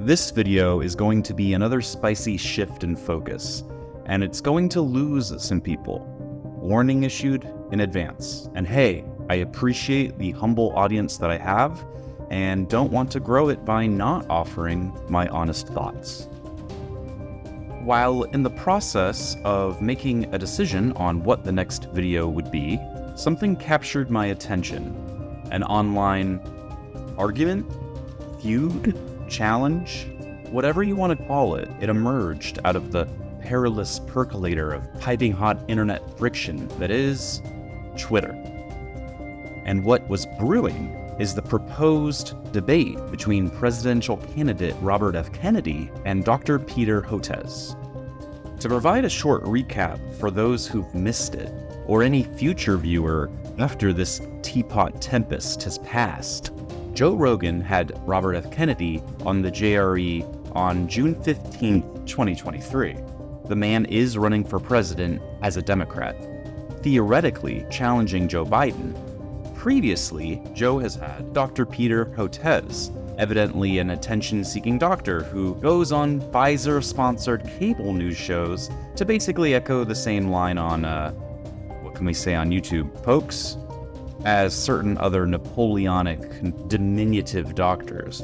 This video is going to be another spicy shift in focus, and it's going to lose some people. Warning issued in advance. And hey, I appreciate the humble audience that I have, and don't want to grow it by not offering my honest thoughts. While in the process of making a decision on what the next video would be, something captured my attention. An online argument, feud, challenge, whatever you want to call it, it emerged out of the perilous percolator of piping hot internet friction that is Twitter. And what was brewing is the proposed debate between presidential candidate Robert F. Kennedy and Dr. Peter Hotez. To provide a short recap for those who've missed it, or any future viewer after this teapot tempest has passed, Joe Rogan had Robert F. Kennedy on the JRE on June 15, 2023. The man is running for president as a Democrat, theoretically challenging Joe Biden. Previously, Joe has had Dr. Peter Hotez, evidently an attention-seeking doctor who goes on Pfizer-sponsored cable news shows to basically echo the same line on, what can we say on YouTube, pokes, as certain other Napoleonic, diminutive doctors.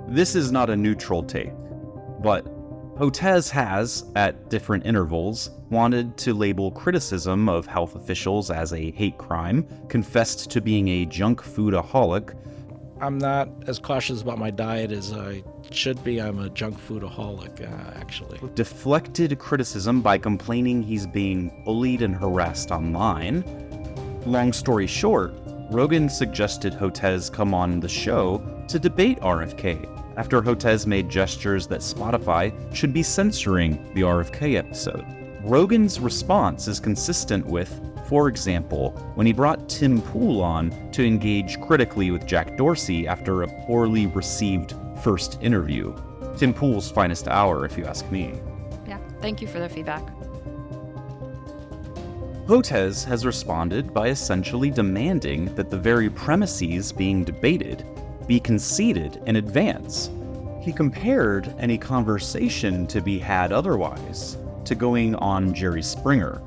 This is not a neutral take, but Hotez has, at different intervals, wanted to label criticism of health officials as a hate crime, confessed to being a junk foodaholic. I'm not as cautious about my diet as I should be. I'm a junk foodaholic, actually. Deflected criticism by complaining he's being bullied and harassed online. Long story short, Rogan suggested Hotez come on the show to debate RFK, after Hotez made gestures that Spotify should be censoring the RFK episode. Rogan's response is consistent with, for example, when he brought Tim Pool on to engage critically with Jack Dorsey after a poorly received first interview. Tim Pool's finest hour, if you ask me. Yeah, thank you for the feedback. Hotez has responded by essentially demanding that the very premises being debated be conceded in advance. He compared any conversation to be had otherwise to going on Jerry Springer.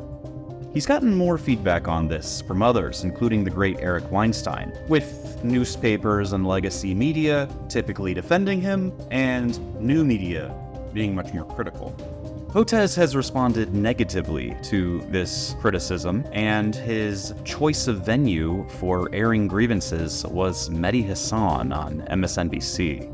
He's gotten more feedback on this from others, including the great Eric Weinstein, with newspapers and legacy media typically defending him, and new media being much more critical. Hotez has responded negatively to this criticism, and his choice of venue for airing grievances was Mehdi Hasan on MSNBC.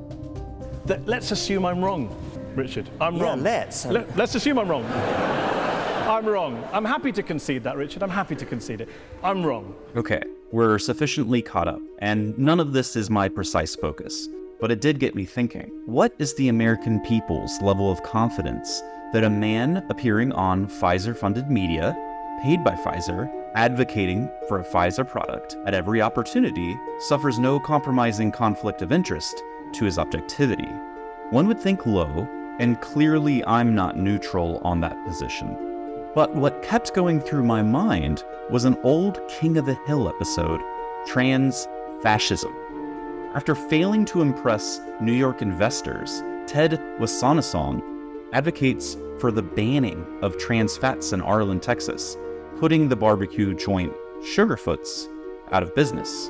Let's assume I'm wrong, Richard. I'm wrong. Let's assume I'm wrong. I'm wrong. I'm happy to concede that, Richard. I'm happy to concede it. I'm wrong. Okay, we're sufficiently caught up, and none of this is my precise focus, but it did get me thinking. What is the American people's level of confidence that a man appearing on Pfizer-funded media, paid by Pfizer, advocating for a Pfizer product at every opportunity, suffers no compromising conflict of interest to his objectivity? One would think low, and clearly I'm not neutral on that position. But what kept going through my mind was an old King of the Hill episode, Trans-Fascism. After failing to impress New York investors, Ted Wasanason advocates for the banning of trans fats in Arlen, Texas, putting the barbecue joint Sugarfoots out of business.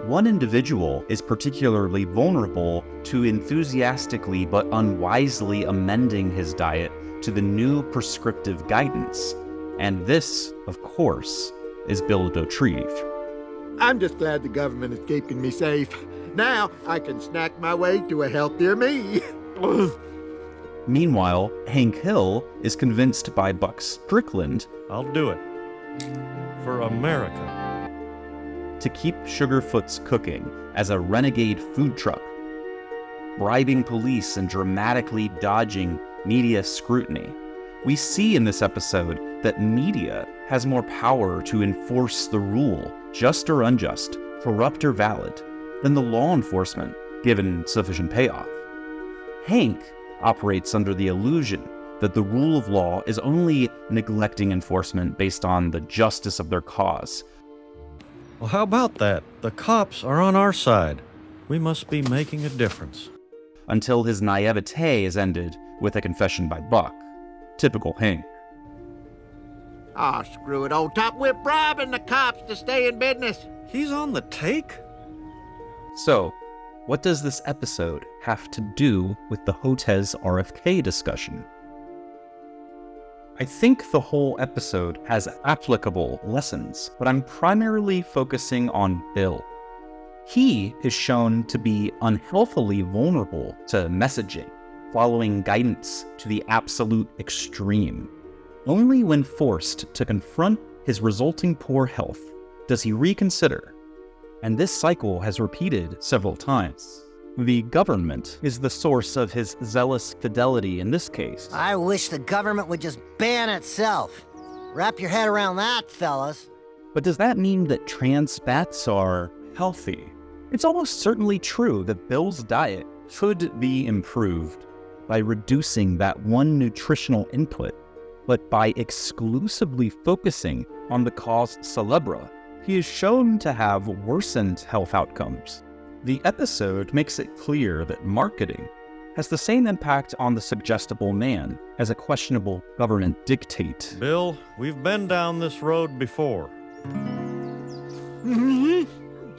One individual is particularly vulnerable to enthusiastically but unwisely amending his diet to the new prescriptive guidance, and this, of course, is Bill Dauterive. I'm just glad the government is keeping me safe. Now I can snack my way to a healthier me. Meanwhile, Hank Hill is convinced by Buck Strickland, I'll do it. For America. to keep Sugarfoots cooking as a renegade food truck, bribing police and dramatically dodging media scrutiny. We see in this episode that media has more power to enforce the rule, just or unjust, corrupt or valid, than the law enforcement, given sufficient payoff. Hank operates under the illusion that the rule of law is only neglecting enforcement based on the justice of their cause. Well, how about that? The cops are on our side. We must be making a difference. until his naivete is ended with a confession by Buck. Typical Hank. Ah, screw it, old top. We're bribing the cops to stay in business. He's on the take? So, what does this episode have to do with the Hotez RFK discussion? I think the whole episode has applicable lessons, but I'm primarily focusing on Bill. He is shown to be unhealthily vulnerable to messaging, following guidance to the absolute extreme. Only when forced to confront his resulting poor health does he reconsider, and this cycle has repeated several times. The government is the source of his zealous fidelity in this case. I wish the government would just ban itself. Wrap your head around that, fellas. But does that mean that trans fats are healthy? It's almost certainly true that Bill's diet could be improved by reducing that one nutritional input, but by exclusively focusing on the cause célèbre, he is shown to have worsened health outcomes. The episode makes it clear that marketing has the same impact on the suggestible man as a questionable government dictate. Bill, we've been down this road before.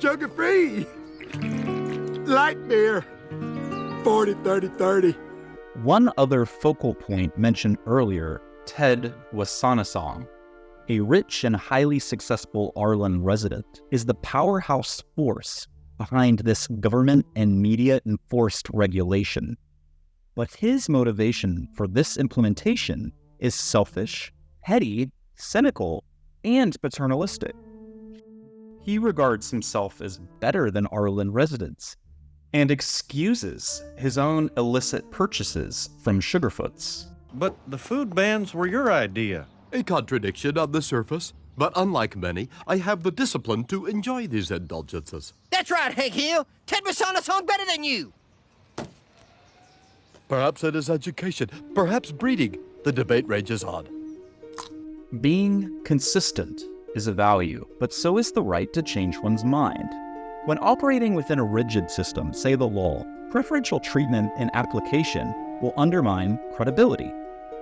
Sugar-free. Light beer. 40, 30, 30. One other focal point mentioned earlier, Ted Wasanasom, a rich and highly successful Arlen resident, is the powerhouse force behind this government and media-enforced regulation. But his motivation for this implementation is selfish, petty, cynical, and paternalistic. He regards himself as better than Arlen residents and excuses his own illicit purchases from Sugarfoots. But the food bans were your idea. A contradiction on the surface, but unlike many, I have the discipline to enjoy these indulgences. That's right, Hank Hill. Ted Masonic song better than you. Perhaps it is education, perhaps breeding. The debate ranges on. Being consistent is a value, but so is the right to change one's mind. When operating within a rigid system, say the law, preferential treatment and application will undermine credibility.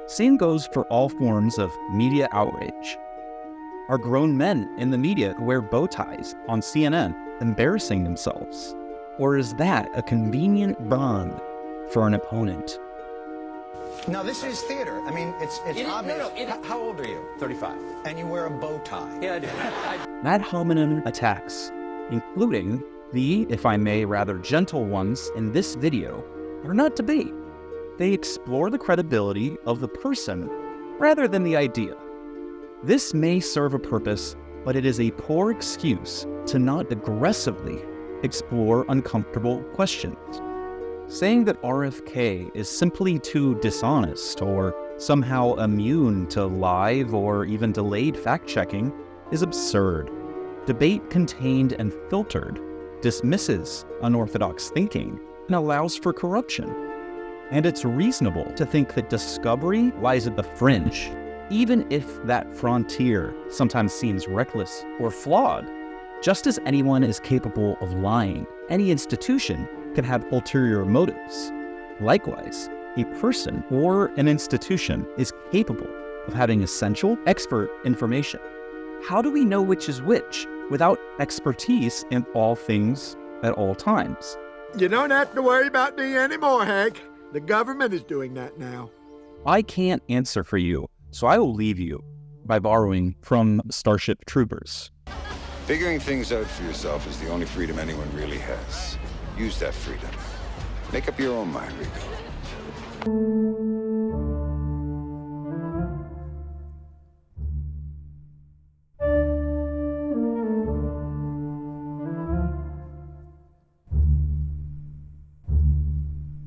Same goes for all forms of media outrage. Are grown men in the media who wear bow ties on CNN embarrassing themselves? Or is that a convenient bond for an opponent? No, this is theater. I mean, it's obvious. How old are you? 35. And you wear a bow tie. Yeah, I do. Ad hominem attacks, including the, if I may, rather gentle ones in this video, are not debate. They explore the credibility of the person rather than the idea. This may serve a purpose, but it is a poor excuse to not aggressively explore uncomfortable questions. Saying that RFK is simply too dishonest or somehow immune to live or even delayed fact-checking is absurd. Debate contained and filtered dismisses unorthodox thinking and allows for corruption. And it's reasonable to think that discovery lies at the fringe, even if that frontier sometimes seems reckless or flawed. Just as anyone is capable of lying, any institution can have ulterior motives. Likewise, a person or an institution is capable of having essential, expert information. How do we know which is which without expertise in all things at all times? You don't have to worry about me anymore, Hank. The government is doing that now. I can't answer for you, so I will leave you by borrowing from Starship Troopers. Figuring things out for yourself is the only freedom anyone really has. Use that freedom. Make up your own mind, Rico.